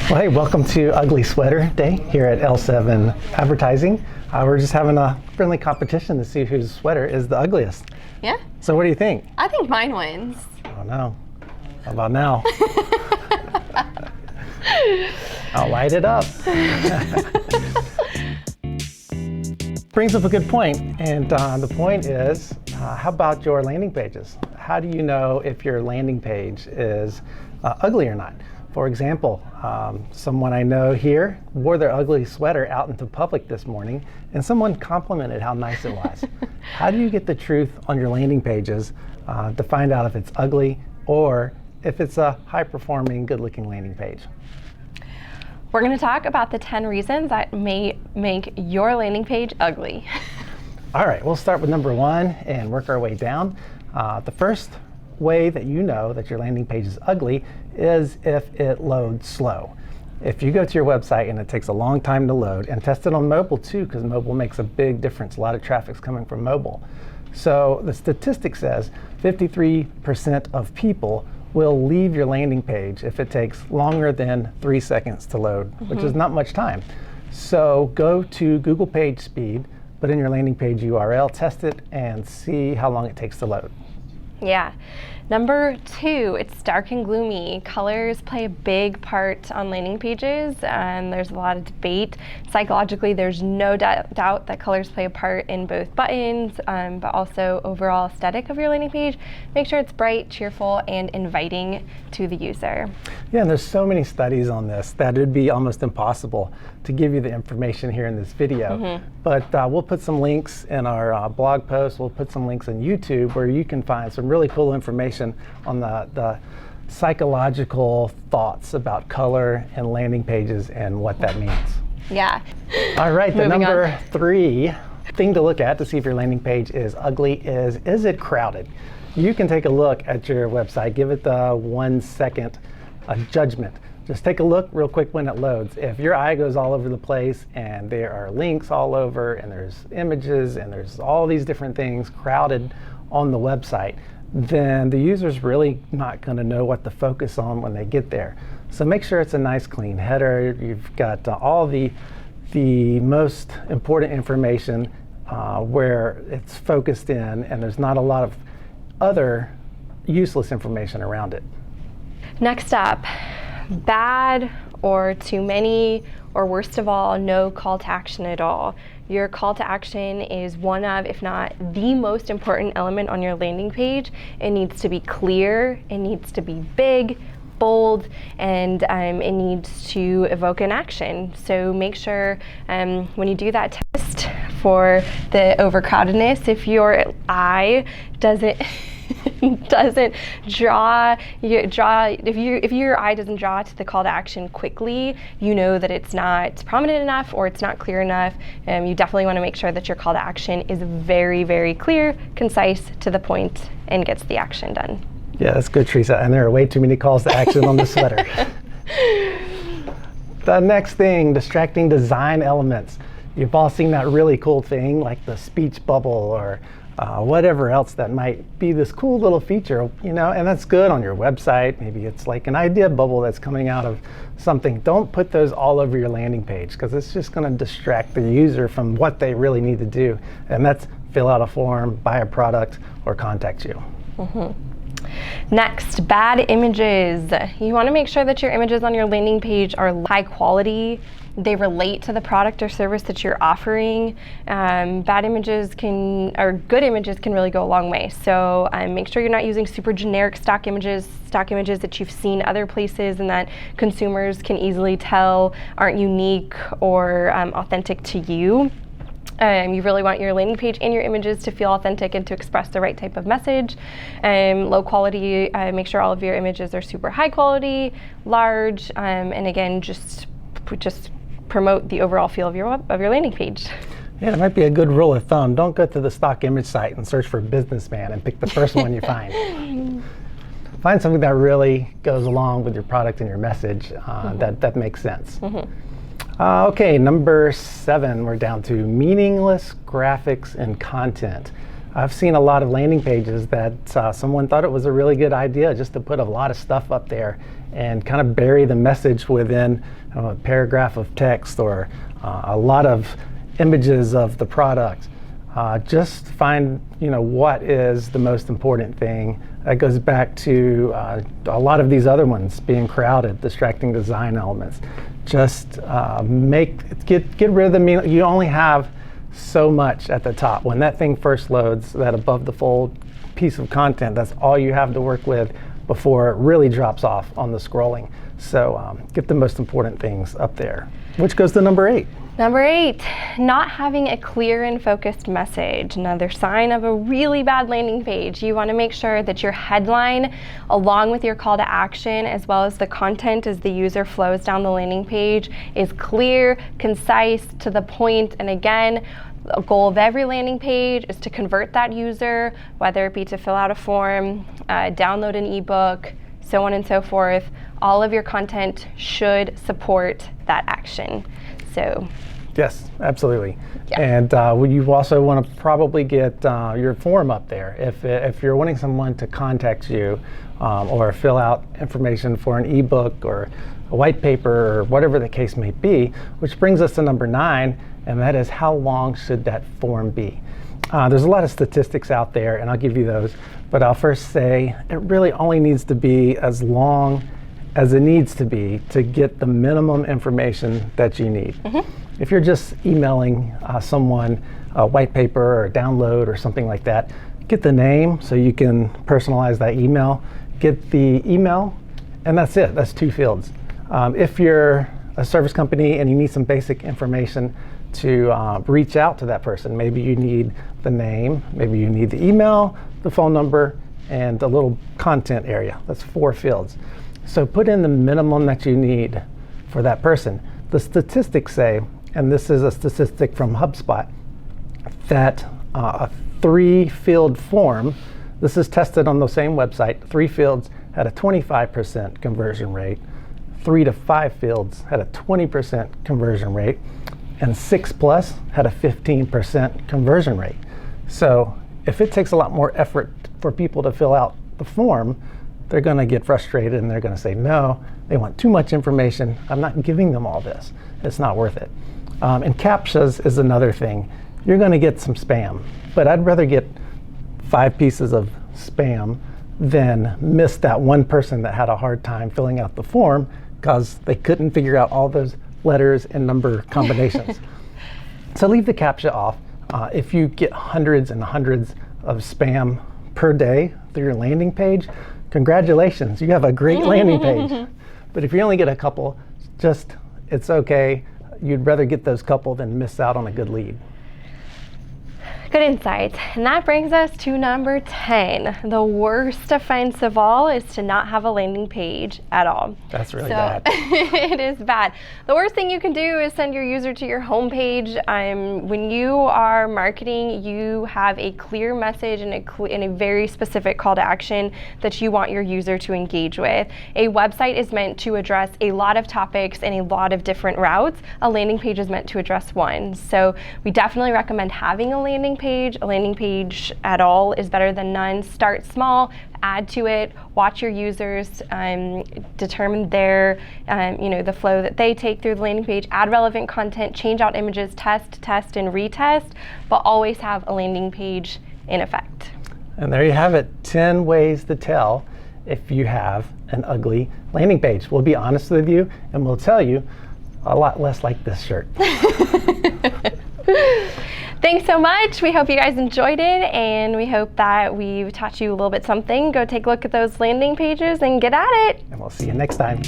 Well, hey, welcome to Ugly Sweater Day here at L7 Advertising. We're just having a friendly competition to see whose sweater is the ugliest. Yeah? So what do you think? I think mine wins. Oh no. How about now? I'll light it up. Brings up a good point, and the point is, how about your landing pages? How do you know if your landing page is ugly or not? For example, someone I know here wore their ugly sweater out into public this morning, and someone complimented how nice it was. How do you get the truth on your landing pages to find out if it's ugly or if it's a high-performing, good-looking landing page? We're going to talk about the 10 reasons that may make your landing page ugly. All right, we'll start with number 1 and work our way down. The first way that you know that your landing page is ugly is if it loads slow. If you go to your website and it takes a long time to load, and test it on mobile too, because mobile makes a big difference. A lot of traffic's coming from mobile. So the statistic says 53% of people will leave your landing page if it takes longer than 3 seconds to load, which is not much time. So go to Google Page Speed, put in your landing page URL, test it, and see how long it takes to load. Yeah. Number 2, it's dark and gloomy. Colors play a big part on landing pages, and there's a lot of debate. Psychologically, there's no doubt that colors play a part in both buttons, but also overall aesthetic of your landing page. Make sure it's bright, cheerful, and inviting to the user. Yeah, and there's so many studies on this that it'd be almost impossible to give you the information here in this video. But we'll put some links in our blog post. We'll put some links on YouTube where you can find some really cool information on the psychological thoughts about color and landing pages and what that means. Yeah. All right, the Moving number on. 3 thing to look at to see if your landing page is ugly is it crowded? You can take a look at your website, give it the 1 second judgment. Just take a look real quick when it loads. If your eye goes all over the place and there are links all over and there's images and there's all these different things crowded on the website, then the user's really not going to know what to focus on when they get there. So make sure it's a nice clean header. You've got all the most important information where it's focused in, and there's not a lot of other useless information around it. Next up, bad or too many, or worst of all, no call to action at all. Your call to action is one of, if not the most important element on your landing page. It needs to be clear, it needs to be big, bold, and it needs to evoke an action. So make sure when you do that test for the overcrowdedness, if your eye doesn't draw, if your eye doesn't draw to the call to action quickly, you know that it's not prominent enough or it's not clear enough. You definitely want to make sure that your call to action is very, very clear, concise, to the point, and gets the action done. Yeah, that's good, Teresa. And there are way too many calls to action on the sweater. The next thing, distracting design elements. You've all seen that really cool thing like the speech bubble or whatever else that might be this cool little feature, and that's good on your website. Maybe it's like an idea bubble that's coming out of something. Don't put those all over your landing page because it's just going to distract the user from what they really need to do, and that's fill out a form, buy a product, or contact you. Next, bad images. You want to make sure that your images on your landing page are high quality. They relate to the product or service that you're offering. Bad images or good images can really go a long way. So make sure you're not using super generic stock images that you've seen other places and that consumers can easily tell aren't unique or authentic to you. You really want your landing page and your images to feel authentic and to express the right type of message. Low quality, make sure all of your images are super high quality, large, and again, just promote the overall feel of your landing page. Yeah, it might be a good rule of thumb. Don't go to the stock image site and search for businessman and pick the first one you find. Find something that really goes along with your product and your message that makes sense. Okay, number 7, we're down to meaningless graphics and content. I've seen a lot of landing pages that someone thought it was a really good idea just to put a lot of stuff up there and kind of bury the message within a paragraph of text or a lot of images of the product. Just find, what is the most important thing. That goes back to a lot of these other ones being crowded, distracting design elements. Just get rid of the meaning. You only have so much at the top. When that thing first loads, that above the fold piece of content, that's all you have to work with before it really drops off on the scrolling. So get the most important things up there, which goes to number 8. Number 8, not having a clear and focused message. Another sign of a really bad landing page. You want to make sure that your headline, along with your call to action, as well as the content as the user flows down the landing page, is clear, concise, to the point. And again, a goal of every landing page is to convert that user, whether it be to fill out a form, download an ebook, so on and so forth. All of your content should support that action. So. Yes, absolutely. Yeah. And you also want to probably get your form up there. If you're wanting someone to contact you or fill out information for an ebook or a white paper or whatever the case may be, which brings us to number 9, and that is how long should that form be? There's a lot of statistics out there, and I'll give you those, but I'll first say it really only needs to be as long as it needs to be to get the minimum information that you need. Mm-hmm. If you're just emailing someone a white paper or a download or something like that, get the name so you can personalize that email, get the email, and that's it. That's 2 fields. If you're a service company and you need some basic information to reach out to that person, maybe you need the name, maybe you need the email, the phone number, and a little content area. That's 4 fields. So put in the minimum that you need for that person. The statistics say, and this is a statistic from HubSpot, that a 3-field form, this is tested on the same website, 3 fields had a 25% conversion rate, 3 to 5 fields had a 20% conversion rate, and 6+ had a 15% conversion rate. So if it takes a lot more effort for people to fill out the form, they're going to get frustrated and they're going to say, no, they want too much information. I'm not giving them all this. It's not worth it. And CAPTCHAs is another thing. You're going to get some spam, but I'd rather get 5 pieces of spam than miss that one person that had a hard time filling out the form because they couldn't figure out all those letters and number combinations. So leave the CAPTCHA off. If you get hundreds and hundreds of spam per day through your landing page, congratulations, you have a great landing page. But if you only get a couple, it's okay. You'd rather get those couple than miss out on a good lead. Good insight. And that brings us to number 10. The worst offense of all is to not have a landing page at all. That's really bad. It is bad. The worst thing you can do is send your user to your homepage. When you are marketing, you have a clear message and a very specific call to action that you want your user to engage with. A website is meant to address a lot of topics and a lot of different routes. A landing page is meant to address one. So we definitely recommend having a landing page. A landing page at all is better than none. Start small, add to it, watch your users, determine their, the flow that they take through the landing page, add relevant content, change out images, test, and retest, but always have a landing page in effect. And there you have it, 10 ways to tell if you have an ugly landing page. We'll be honest with you, and we'll tell you a lot less like this shirt. Thanks so much. We hope you guys enjoyed it, and we hope that we've taught you a little bit something. Go take a look at those landing pages and get at it. And we'll see you next time.